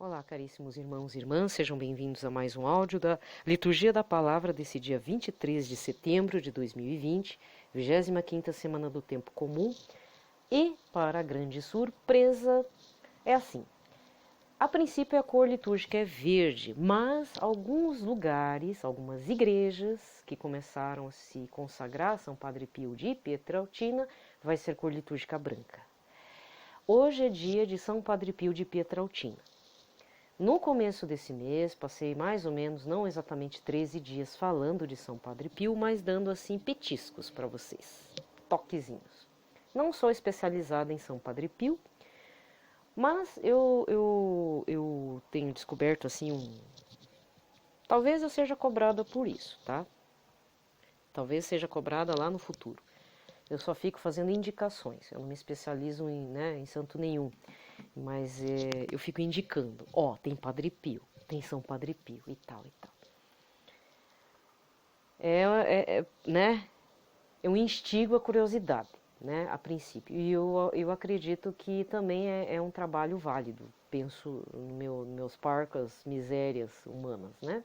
Olá, caríssimos irmãos e irmãs, sejam bem-vindos a mais um áudio da Liturgia da Palavra desse dia 23 de setembro de 2020, 25ª semana do Tempo Comum. E, para a grande surpresa, é assim. A princípio a cor litúrgica é verde, mas alguns lugares, algumas igrejas que começaram a se consagrar a São Padre Pio de Pietrelcina, vai ser cor litúrgica branca. Hoje é dia de São Padre Pio de Pietrelcina. No começo desse mês, passei mais ou menos, não exatamente 13 dias falando de São Padre Pio, mas dando assim petiscos para vocês, toquezinhos. Não sou especializada em São Padre Pio, mas eu tenho descoberto assim Talvez eu seja cobrada por isso, tá? Talvez seja cobrada lá no futuro. Eu só fico fazendo indicações, eu não me especializo em santo nenhum, mas eu fico indicando, tem Padre Pio, tem São Padre Pio e tal e tal. Né? Eu instigo a curiosidade, né, a princípio, e eu acredito que também é um trabalho válido, penso meus parcas misérias humanas, né.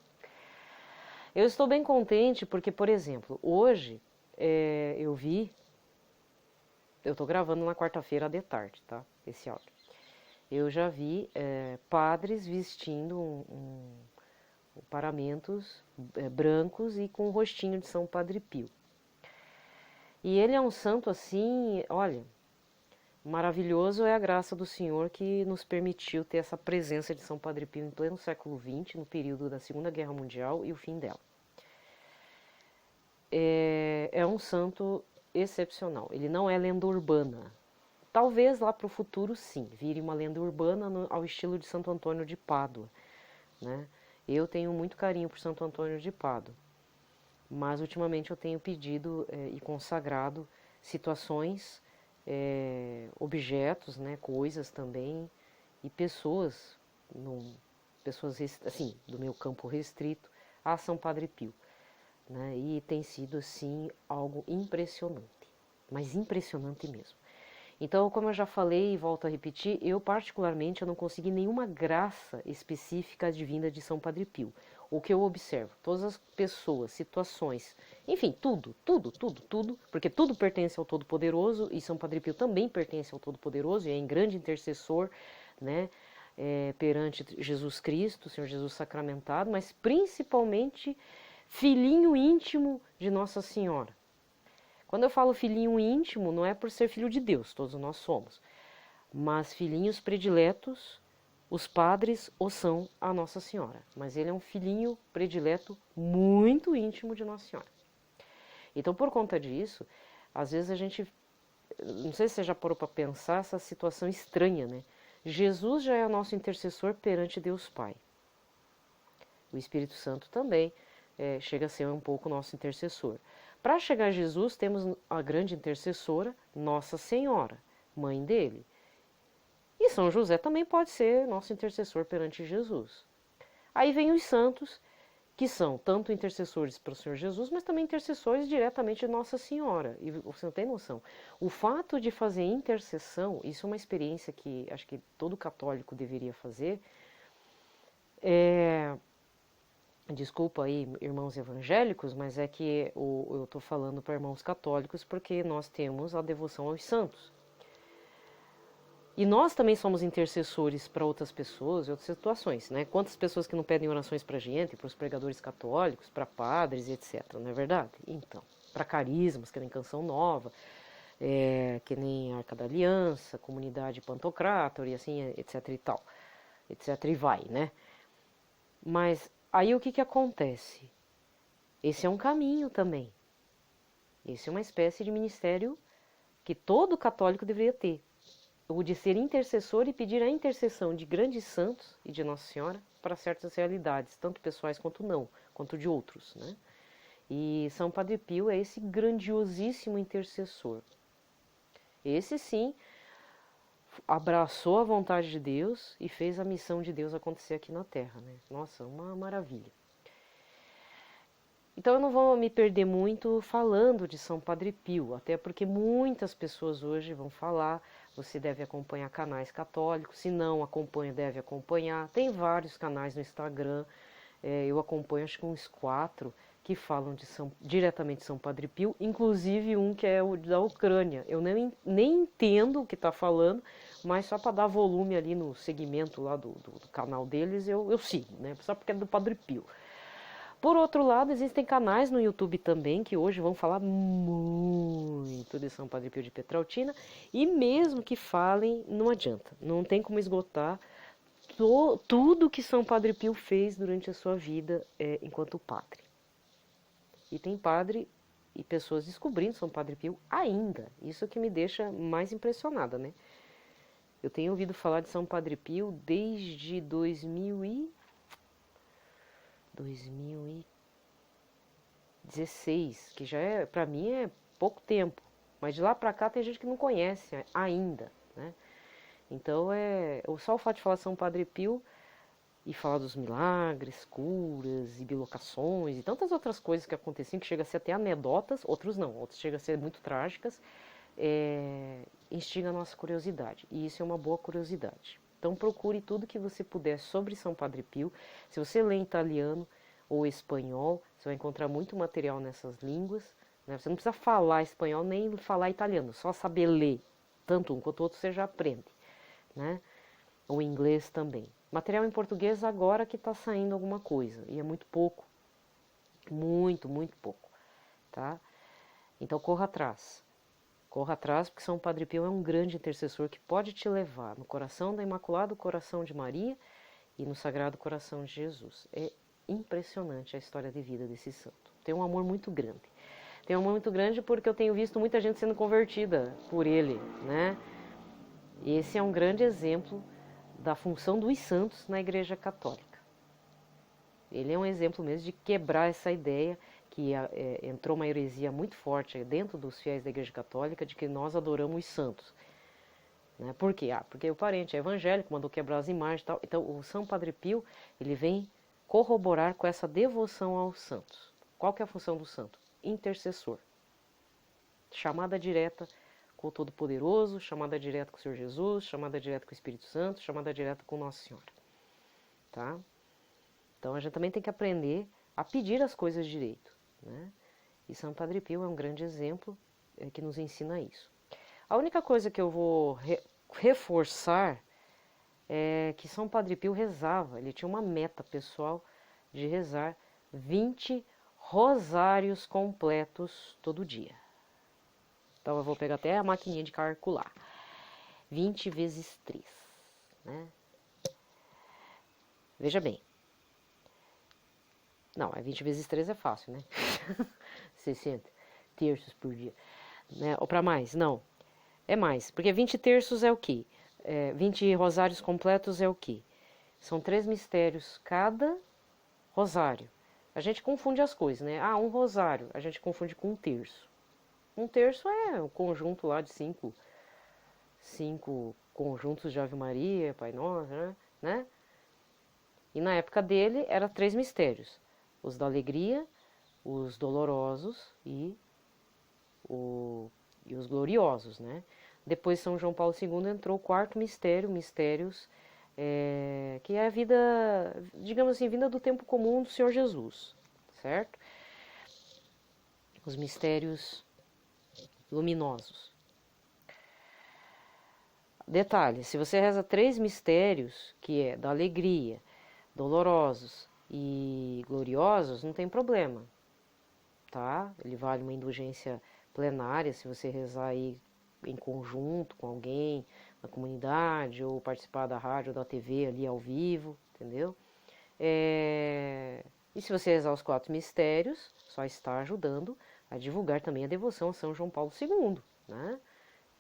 Eu estou bem contente porque, por exemplo, hoje eu estou gravando na quarta-feira de tarde, tá? Esse áudio. Eu já vi padres vestindo paramentos brancos e com o rostinho de São Padre Pio. E ele é um santo assim, olha, maravilhoso é a graça do Senhor que nos permitiu ter essa presença de São Padre Pio em pleno século XX, no período da Segunda Guerra Mundial e o fim dela. É um santo excepcional, ele não é lenda urbana. Talvez lá para o futuro, sim, vire uma lenda urbana ao estilo de Santo Antônio de Pádua, né? Eu tenho muito carinho por Santo Antônio de Pádua, mas ultimamente eu tenho pedido e consagrado situações, objetos, né, coisas também, e pessoas, pessoas assim, do meu campo restrito, a São Padre Pio. Né, e tem sido, assim, algo impressionante, mas impressionante mesmo. Então, como eu já falei e volto a repetir, eu particularmente eu não consegui nenhuma graça específica advinda de São Padre Pio. O que eu observo, todas as pessoas, situações, enfim, tudo, porque tudo pertence ao Todo-Poderoso e São Padre Pio também pertence ao Todo-Poderoso e é em grande intercessor, né, perante Jesus Cristo, Senhor Jesus sacramentado, mas principalmente filhinho íntimo de Nossa Senhora. Quando eu falo filhinho íntimo, não é por ser filho de Deus, todos nós somos, mas filhinhos prediletos, os padres o são a Nossa Senhora, mas ele é um filhinho predileto muito íntimo de Nossa Senhora. Então, por conta disso, às vezes a gente, não sei se você já parou para pensar essa situação estranha, né? Jesus já é o nosso intercessor perante Deus Pai. O Espírito Santo também chega a ser um pouco nosso intercessor. Para chegar a Jesus, temos a grande intercessora, Nossa Senhora, mãe dele. E São José também pode ser nosso intercessor perante Jesus. Aí vem os santos, que são tanto intercessores para o Senhor Jesus, mas também intercessores diretamente de Nossa Senhora. E você não tem noção. O fato de fazer intercessão, isso é uma experiência que acho que todo católico deveria fazer. Desculpa aí, irmãos evangélicos, mas é que eu estou falando para irmãos católicos porque nós temos a devoção aos santos. E nós também somos intercessores para outras pessoas, em outras situações, né? Quantas pessoas que não pedem orações para a gente, para os pregadores católicos, para padres, etc, não é verdade? Então, para carismas, que nem Canção Nova, que nem Arca da Aliança, Comunidade Pantocrátor e assim, etc e tal, etc e vai, né? Mas aí o que acontece? Esse é um caminho também. Esse é uma espécie de ministério que todo católico deveria ter. O de ser intercessor e pedir a intercessão de grandes santos e de Nossa Senhora para certas realidades, tanto pessoais quanto não, quanto de outros, né? E São Padre Pio é esse grandiosíssimo intercessor. Esse sim abraçou a vontade de Deus e fez a missão de Deus acontecer aqui na Terra, né? Nossa, uma maravilha. Então eu não vou me perder muito falando de São Padre Pio, até porque muitas pessoas hoje vão falar, você deve acompanhar canais católicos, se não acompanha, deve acompanhar. Tem vários canais no Instagram, eu acompanho acho que uns 4 que falam diretamente de São Padre Pio, inclusive um que é o da Ucrânia. Eu nem entendo o que está falando, mas só para dar volume ali no segmento lá do canal deles, eu sigo, né? Só porque é do Padre Pio. Por outro lado, existem canais no YouTube também que hoje vão falar muito de São Padre Pio de Petrautina, e mesmo que falem, não adianta, não tem como esgotar tudo que São Padre Pio fez durante a sua vida enquanto padre. E tem padre e pessoas descobrindo São Padre Pio ainda, isso que me deixa mais impressionada, né? Eu tenho ouvido falar de São Padre Pio desde 2016, que já é, para mim, é pouco tempo. Mas de lá para cá tem gente que não conhece ainda, né? Então, só o fato de falar São Padre Pio e falar dos milagres, curas e bilocações e tantas outras coisas que aconteciam, que chega a ser até anedotas, outros não, outros chegam a ser muito trágicas, instiga a nossa curiosidade. E isso é uma boa curiosidade. Então, procure tudo que você puder sobre São Padre Pio. Se você lê italiano ou espanhol, você vai encontrar muito material nessas línguas, né? Você não precisa falar espanhol nem falar italiano, só saber ler. Tanto um quanto o outro você já aprende, né? O inglês também. Material em português agora que está saindo alguma coisa, e é muito pouco. Muito, muito pouco, tá? Então corra atrás. Corra atrás, porque São Padre Pio é um grande intercessor que pode te levar no coração da Imaculado Coração de Maria e no Sagrado Coração de Jesus. É impressionante a história de vida desse santo. Tem um amor muito grande. Tem um amor muito grande porque eu tenho visto muita gente sendo convertida por ele, né? E esse é um grande exemplo da função dos santos na Igreja Católica. Ele é um exemplo mesmo de quebrar essa ideia que entrou uma heresia muito forte dentro dos fiéis da Igreja Católica de que nós adoramos os santos. Né? Por quê? Porque o parente é evangélico, mandou quebrar as imagens e tal. Então, o São Padre Pio, ele vem corroborar com essa devoção aos santos. Qual que é a função do santo? Intercessor. Chamada direta com o Todo-Poderoso, chamada direta com o Senhor Jesus, chamada direta com o Espírito Santo, chamada direta com Nossa Senhora. Tá? Então, a gente também tem que aprender a pedir as coisas direito, né? E São Padre Pio é um grande exemplo que nos ensina isso. A única coisa que eu vou reforçar é que São Padre Pio rezava, ele tinha uma meta pessoal de rezar 20 rosários completos todo dia. Então eu vou pegar até a maquininha de calcular. 20 vezes 3, né? Veja bem. Não, 20 vezes 3 é fácil, né? 60 terços por dia. Né? Ou para mais? Não. É mais. Porque 20 terços é o quê? 20 rosários completos é o quê? São 3 mistérios cada rosário. A gente confunde as coisas, né? Um rosário, a gente confunde com um terço. Um terço é um conjunto lá de 5 conjuntos de Ave Maria, Pai Nosso, né? E na época dele, era 3 mistérios. Os da alegria, os dolorosos e os gloriosos, né? Depois São João Paulo II entrou o 4º mistério, mistérios, que é a vida, digamos assim, vinda do tempo comum do Senhor Jesus, certo? Os mistérios luminosos. Detalhe, se você reza 3 mistérios, que é da alegria, dolorosos e gloriosos, não tem problema, tá? Ele vale uma indulgência plenária se você rezar aí em conjunto com alguém na comunidade ou participar da rádio ou da TV ali ao vivo, entendeu? E se você rezar os 4 mistérios, só está ajudando a divulgar também a devoção a São João Paulo II, né?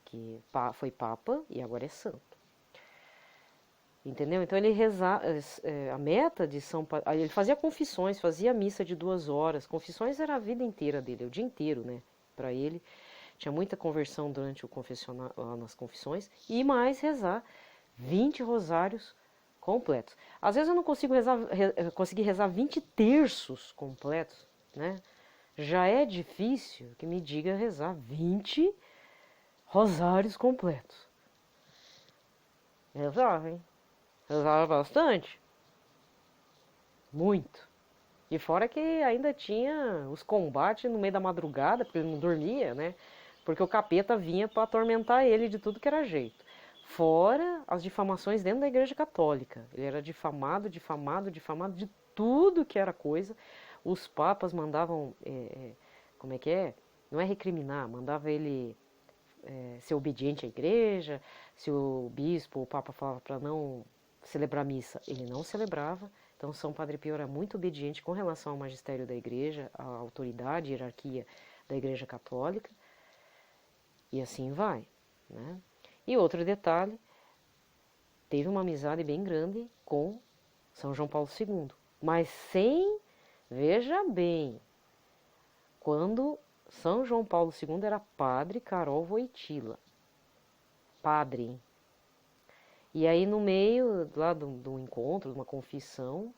Que foi Papa e agora é santo. Entendeu? Então ele rezava, a meta de São Padre, ele fazia confissões, fazia missa de 2 horas, confissões era a vida inteira dele, o dia inteiro, né? Para ele, tinha muita conversão durante o confessionário, nas confissões, e mais rezar 20 rosários completos. Às vezes eu não consigo conseguir rezar 20 terços completos, né? Já é difícil que me diga rezar 20 rosários completos, Rezava, hein? Rezava bastante. Muito. E fora que ainda tinha os combates no meio da madrugada, porque ele não dormia, né? Porque o capeta vinha para atormentar ele de tudo que era jeito. Fora as difamações dentro da Igreja Católica. Ele era difamado, difamado, difamado de tudo que era coisa. Os papas mandavam, como é que é? Não é recriminar, mandava ele ser obediente à igreja. Se o bispo, o papa falava para não celebrar missa, ele não celebrava. Então, São Padre Pio era muito obediente com relação ao magistério da igreja, à autoridade, hierarquia da Igreja Católica, e assim vai, né? E outro detalhe, teve uma amizade bem grande com São João Paulo II, mas sem, veja bem, quando São João Paulo II era padre Karol Wojtyła, padre, hein? E aí no meio lá do encontro, de uma confissão,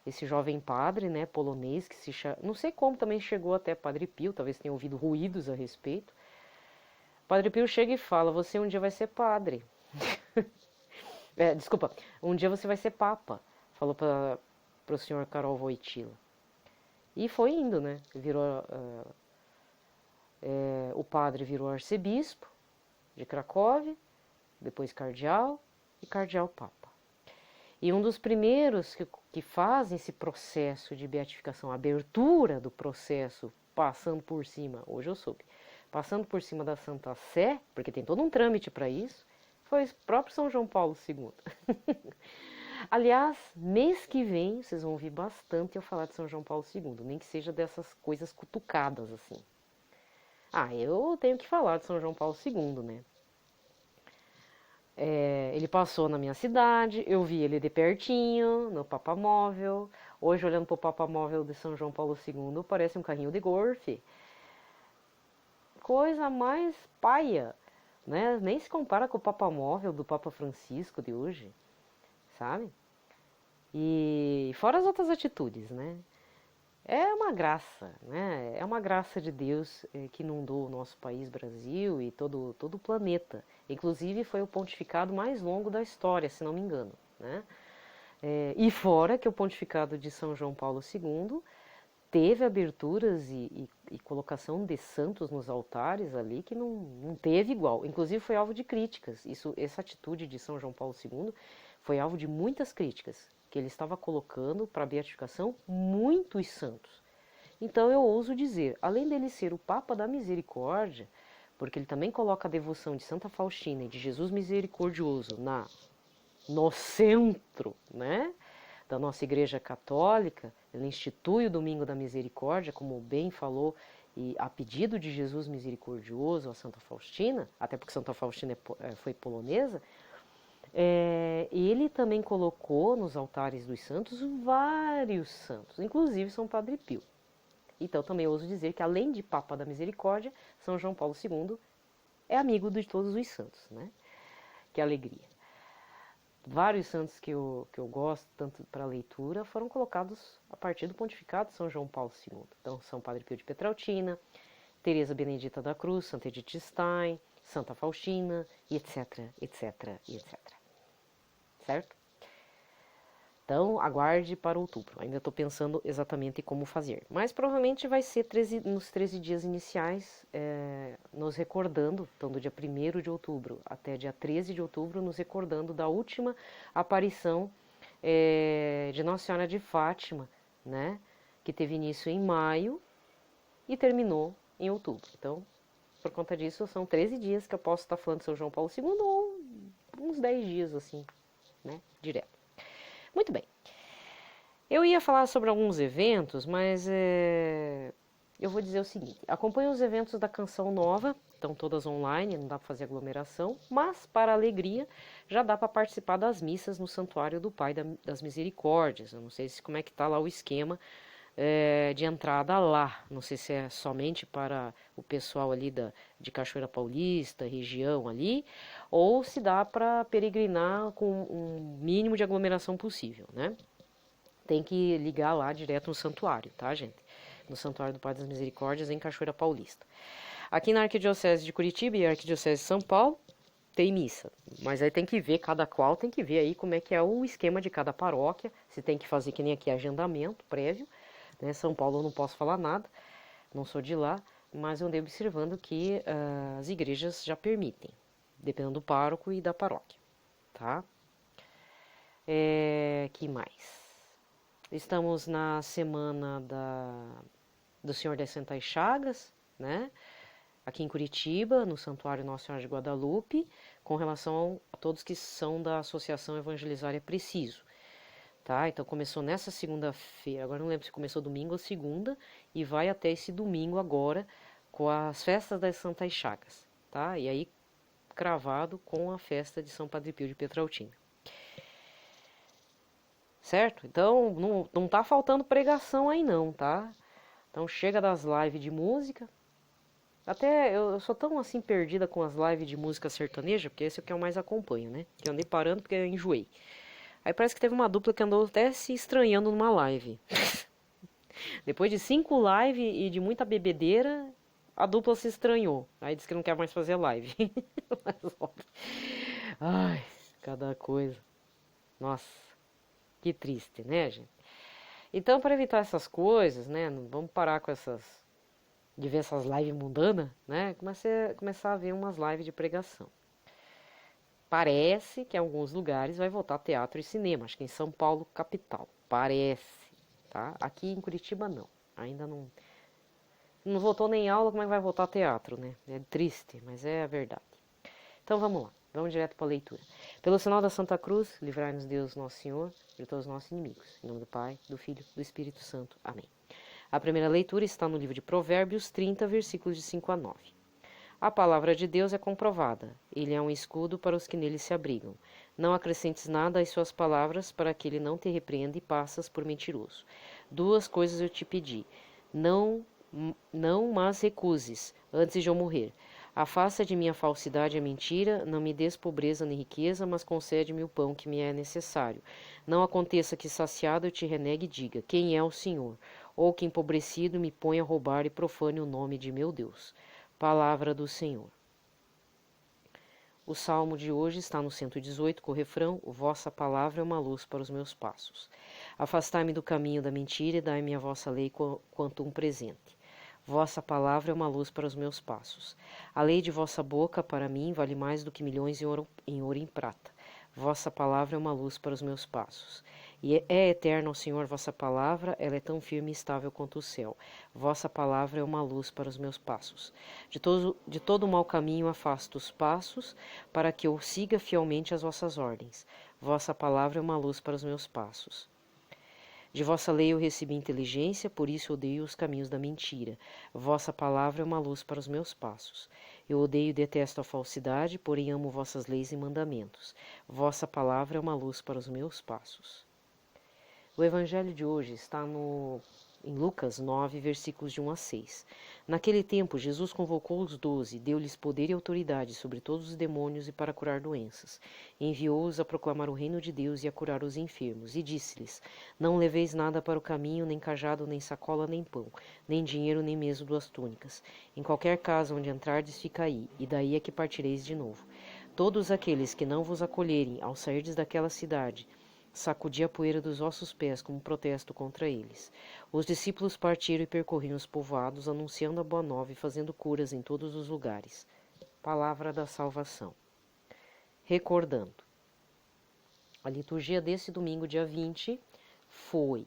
esse jovem padre, né, polonês, que se chama, não sei como também chegou até Padre Pio, talvez tenha ouvido ruídos a respeito. Padre Pio chega e fala: você um dia vai ser padre. Desculpa, um dia você vai ser papa, falou para o senhor Karol Wojtyła. E foi indo, né? Virou, o padre virou arcebispo de Cracóvia, depois cardeal e cardeal-papa. E um dos primeiros que fazem esse processo de beatificação, a abertura do processo, passando por cima, hoje eu soube, passando por cima da Santa Sé, porque tem todo um trâmite para isso, foi o próprio São João Paulo II. Aliás, mês que vem, vocês vão ouvir bastante eu falar de São João Paulo II, nem que seja dessas coisas cutucadas assim. Eu tenho que falar de São João Paulo II, né? Ele passou na minha cidade, eu vi ele de pertinho, no Papamóvel. Hoje, olhando para o Papamóvel de São João Paulo II, parece um carrinho de golfe. Coisa mais paia, né? Nem se compara com o Papamóvel do Papa Francisco de hoje, sabe? E fora as outras atitudes, né? É uma graça, né? É uma graça de Deus que inundou o nosso país, Brasil, e todo o planeta. Inclusive foi o pontificado mais longo da história, se não me engano, né? E fora que o pontificado de São João Paulo II teve aberturas e colocação de santos nos altares ali que não teve igual. Inclusive foi alvo de críticas. Essa atitude de São João Paulo II foi alvo de muitas críticas, que ele estava colocando para a beatificação muitos santos. Então eu ouso dizer, além dele ser o Papa da Misericórdia, porque ele também coloca a devoção de Santa Faustina e de Jesus Misericordioso no centro, né, da nossa Igreja Católica, ele institui o Domingo da Misericórdia, como bem falou, e a pedido de Jesus Misericordioso a Santa Faustina, até porque Santa Faustina foi polonesa, ele também colocou nos altares dos santos vários santos, inclusive São Padre Pio. Então também ouso dizer que além de Papa da Misericórdia, São João Paulo II é amigo de todos os santos, né? Que alegria. Vários santos que eu gosto, tanto para leitura, foram colocados a partir do pontificado de São João Paulo II. Então, São Padre Pio de Petrautina, Teresa Benedita da Cruz, Santa Edith Stein, Santa Faustina, e etc, etc, etc. Certo? Então, aguarde para outubro. Ainda estou pensando exatamente como fazer. Mas provavelmente vai ser nos 13 dias iniciais, nos recordando, então do dia 1º de outubro até dia 13 de outubro, nos recordando da última aparição de Nossa Senhora de Fátima, né? Que teve início em maio e terminou em outubro. Então, por conta disso, são 13 dias que eu posso estar falando de São João Paulo II ou uns 10 dias, assim, né? Direto. Muito bem. Eu ia falar sobre alguns eventos, mas eu vou dizer o seguinte. Acompanhe os eventos da Canção Nova, estão todas online, não dá para fazer aglomeração, mas, para alegria, já dá para participar das missas no Santuário do Pai das Misericórdias. Eu não sei como é que está lá o esquema de entrada lá. Não sei se é somente para o pessoal ali de Cachoeira Paulista, região ali, ou se dá para peregrinar com um mínimo de aglomeração possível, né? Tem que ligar lá direto no santuário, tá, gente? No Santuário do Pai das Misericórdias, em Cachoeira Paulista. Aqui na Arquidiocese de Curitiba e Arquidiocese de São Paulo, tem missa. Mas aí tem que ver, cada qual tem que ver aí como é que é o esquema de cada paróquia, se tem que fazer que nem aqui agendamento prévio, né? São Paulo eu não posso falar nada, não sou de lá, mas eu andei observando que as igrejas já permitem, dependendo do pároco e da paróquia, tá? Que mais? Estamos na semana do Senhor das Santas Chagas, né? Aqui em Curitiba, no Santuário Nossa Senhora de Guadalupe, com relação a todos que são da Associação Evangelizar é Preciso, tá? Então começou nessa segunda-feira, agora não lembro se começou domingo ou segunda, e vai até esse domingo agora com as festas das Santas Chagas, tá? E aí cravado com a festa de São Padre Pio de Pietrautina. Certo? Então não tá faltando pregação aí não, tá? Então chega das lives de música. Até eu sou tão assim perdida com as lives de música sertaneja, porque esse é o que eu mais acompanho, né? Que eu andei parando porque eu enjoei. Aí parece que teve uma dupla que andou até se estranhando numa live. Depois de 5 lives e de muita bebedeira, a dupla se estranhou. Aí disse que não quer mais fazer live. Ai, cada coisa. Nossa, que triste, né, gente? Então, para evitar essas coisas, né, não vamos parar com de ver essas lives mundanas, né, começar a ver umas lives de pregação. Parece que em alguns lugares vai voltar teatro e cinema, acho que em São Paulo, capital, parece, tá? Aqui em Curitiba, não, ainda não voltou nem aula, como é que vai voltar teatro, né? É triste, mas é a verdade. Então, vamos lá. Vamos direto para a leitura. Pelo sinal da Santa Cruz, livrai-nos Deus, nosso Senhor, de todos os nossos inimigos. Em nome do Pai, do Filho e do Espírito Santo. Amém. A primeira leitura está no livro de Provérbios 30, versículos de 5 a 9. A palavra de Deus é comprovada. Ele é um escudo para os que nele se abrigam. Não acrescentes nada às suas palavras, para que ele não te repreenda e passas por mentiroso. 2 coisas eu te pedi. Não mas recuses, antes de eu morrer. Afasta de mim a falsidade e a mentira, não me des pobreza nem riqueza, mas concede-me o pão que me é necessário. Não aconteça que saciado eu te renegue e diga, quem é o Senhor? Ou que empobrecido me ponha a roubar e profane o nome de meu Deus. Palavra do Senhor. O salmo de hoje está no 118, com o refrão, vossa palavra é uma luz para os meus passos. Afastai-me do caminho da mentira e dai-me a vossa lei quanto um presente. Vossa palavra é uma luz para os meus passos. A lei de vossa boca, para mim, vale mais do que milhões em ouro e em prata. Vossa palavra é uma luz para os meus passos. E é eterna, ó Senhor, vossa palavra, ela é tão firme e estável quanto o céu. Vossa palavra é uma luz para os meus passos. De todo mau caminho afasto os passos, para que eu siga fielmente as vossas ordens. Vossa palavra é uma luz para os meus passos. De vossa lei eu recebi inteligência, por isso odeio os caminhos da mentira. Vossa palavra é uma luz para os meus passos. Eu odeio e detesto a falsidade, porém amo vossas leis e mandamentos. Vossa palavra é uma luz para os meus passos. O evangelho de hoje está em Lucas 9, versículos de 1 a 6. Naquele tempo, Jesus convocou os 12, deu-lhes poder e autoridade sobre todos os demônios e para curar doenças. Enviou-os a proclamar o reino de Deus e a curar os enfermos, e disse-lhes, não leveis nada para o caminho, nem cajado, nem sacola, nem pão, nem dinheiro, nem mesmo 2 túnicas. Em qualquer casa onde entrardes, ficai, e daí é que partireis de novo. Todos aqueles que não vos acolherem ao sairdes daquela cidade, sacudi a poeira dos vossos pés como protesto contra eles. Os discípulos partiram e percorriam os povoados, anunciando a boa nova e fazendo curas em todos os lugares. Palavra da salvação. Recordando, a liturgia desse domingo, dia 20, foi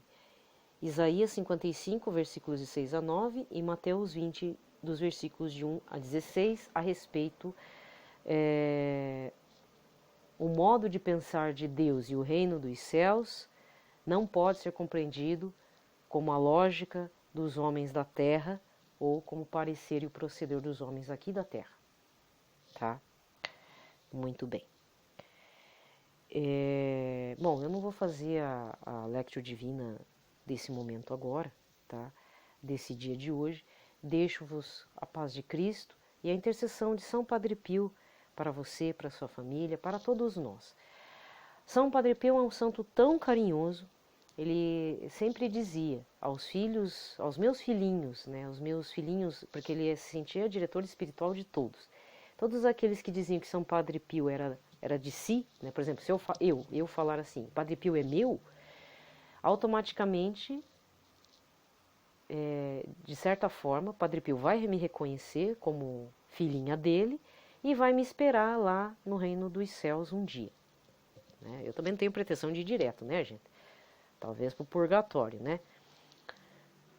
Isaías 55, versículos de 6 a 9 e Mateus 20, dos versículos de 1 a 16, a respeito o modo de pensar de Deus e o reino dos céus não pode ser compreendido como a lógica dos homens da terra ou como o parecer e o proceder dos homens aqui da terra. Tá? Muito bem. Bom, eu não vou fazer a Lectio Divina desse momento agora, tá? Desse dia de hoje. Deixo-vos a paz de Cristo e a intercessão de São Padre Pio para você, para sua família, para todos nós. São Padre Pio é um santo tão carinhoso, ele sempre dizia aos filhos, aos meus filhinhos, né, aos meus filhinhos, porque ele se sentia diretor espiritual de todos. todos aqueles que diziam que São Padre Pio era de si, né? Por exemplo, se eu falar assim, Padre Pio é meu, automaticamente, de certa forma, Padre Pio vai me reconhecer como filhinha dele e vai me esperar lá no reino dos céus um dia. Né? Eu também não tenho pretensão de ir direto, né, gente? Talvez para o purgatório, né?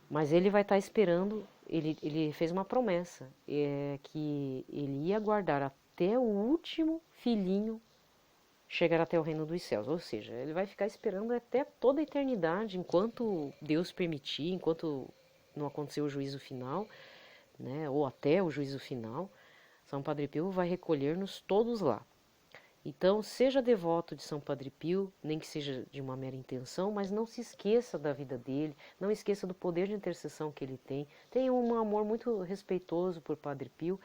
Mas ele vai estar esperando, ele fez uma promessa, que ele ia guardar até o último filhinho chegar até o reino dos céus. Ou seja, ele vai ficar esperando até toda a eternidade, enquanto Deus permitir, enquanto não acontecer o juízo final, né, ou até o juízo final, São Padre Pio vai recolher-nos todos lá. Então, seja devoto de São Padre Pio, nem que seja de uma mera intenção, mas não se esqueça da vida dele, não esqueça do poder de intercessão que ele tem. Tenha um amor muito respeitoso por Padre Pio,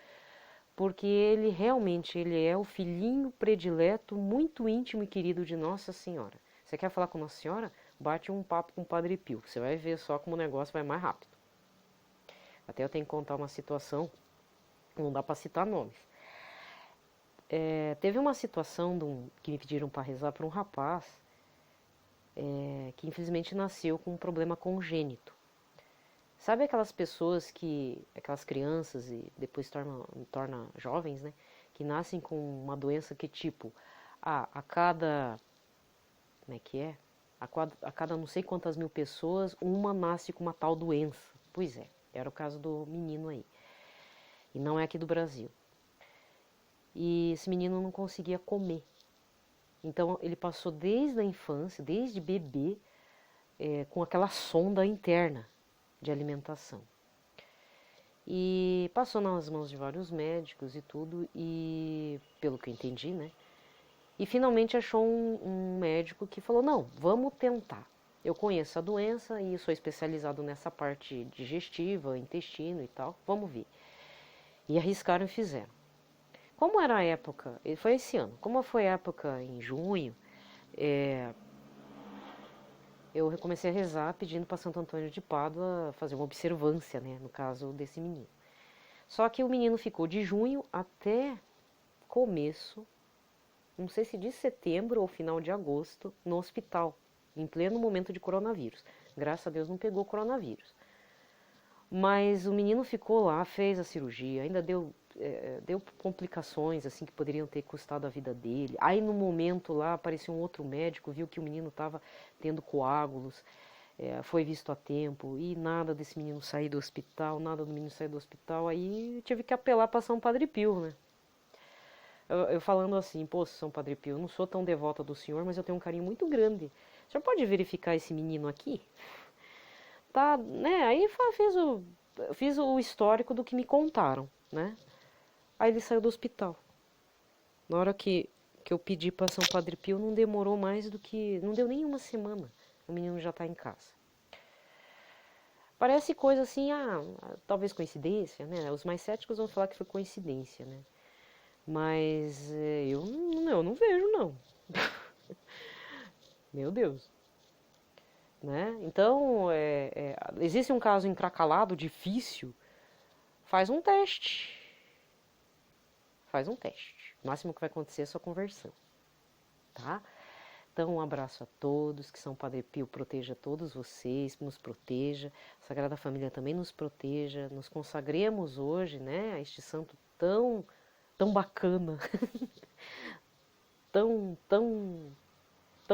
porque ele realmente ele é o filhinho predileto, muito íntimo e querido de Nossa Senhora. Você quer falar com Nossa Senhora? Bate um papo com o Padre Pio, você vai ver só como o negócio vai mais rápido. Até eu tenho que contar uma situação, não dá para citar nomes. Teve uma situação que me pediram para rezar para um rapaz que infelizmente nasceu com um problema congênito. Sabe aquelas pessoas aquelas crianças e depois torna jovens, né? Que nascem com uma doença que tipo, a cada, como é que é? A cada não sei quantas mil pessoas, uma nasce com uma tal doença. Pois é, era o caso do menino aí. E não é aqui do Brasil. E esse menino não conseguia comer. Então ele passou desde a infância, desde bebê, com aquela sonda interna de alimentação. E passou nas mãos de vários médicos e tudo, e pelo que eu entendi, né? E finalmente achou um médico que falou, não, vamos tentar. Eu conheço a doença e sou especializado nessa parte digestiva, intestino e tal, vamos ver. E arriscaram e fizeram. Como era a época, foi esse ano, como foi a época em junho, eu comecei a rezar pedindo para Santo Antônio de Pádua fazer uma observância, né, no caso desse menino. Só que o menino ficou de junho até começo, não sei se de setembro ou final de agosto, no hospital, em pleno momento de coronavírus. Graças a Deus não pegou coronavírus. Mas o menino ficou lá, fez a cirurgia, ainda deu complicações assim que poderiam ter custado a vida dele. Aí no momento lá apareceu um outro médico, viu que o menino estava tendo coágulos, foi visto a tempo e nada desse menino sair do hospital, nada do menino sair do hospital. Aí tive que apelar para São Padre Pio, né? Eu falando assim, pô, São Padre Pio, eu não sou tão devota do senhor, mas eu tenho um carinho muito grande. O senhor pode verificar esse menino aqui? Tá, né? Aí fiz o histórico do que me contaram, né? Aí ele saiu do hospital. Na hora que eu pedi para São Padre Pio, não demorou mais do que... Não deu nem uma semana. O menino já está em casa. Parece coisa assim, talvez coincidência, né? Os mais céticos vão falar que foi coincidência, né? Mas eu não vejo, não. Meu Deus. Né? Então, existe um caso encracalado, difícil, faz um teste. Faz um teste. O máximo que vai acontecer é sua conversão. Tá? Então, um abraço a todos, que São Padre Pio proteja todos vocês, nos proteja, a Sagrada Família também nos proteja, nos consagremos hoje, né, a este santo tão bacana, tão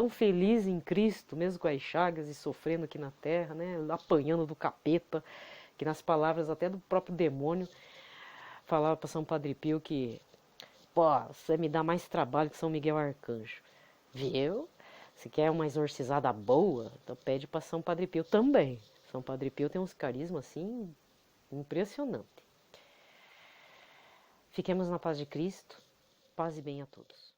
feliz em Cristo, mesmo com as chagas e sofrendo aqui na terra, né, apanhando do capeta, que nas palavras até do próprio demônio, falava para São Padre Pio que, pô, você me dá mais trabalho que São Miguel Arcanjo. Viu? Se quer uma exorcizada boa, então pede para São Padre Pio também. São Padre Pio tem uns carismas assim impressionantes. Fiquemos na paz de Cristo. Paz e bem a todos.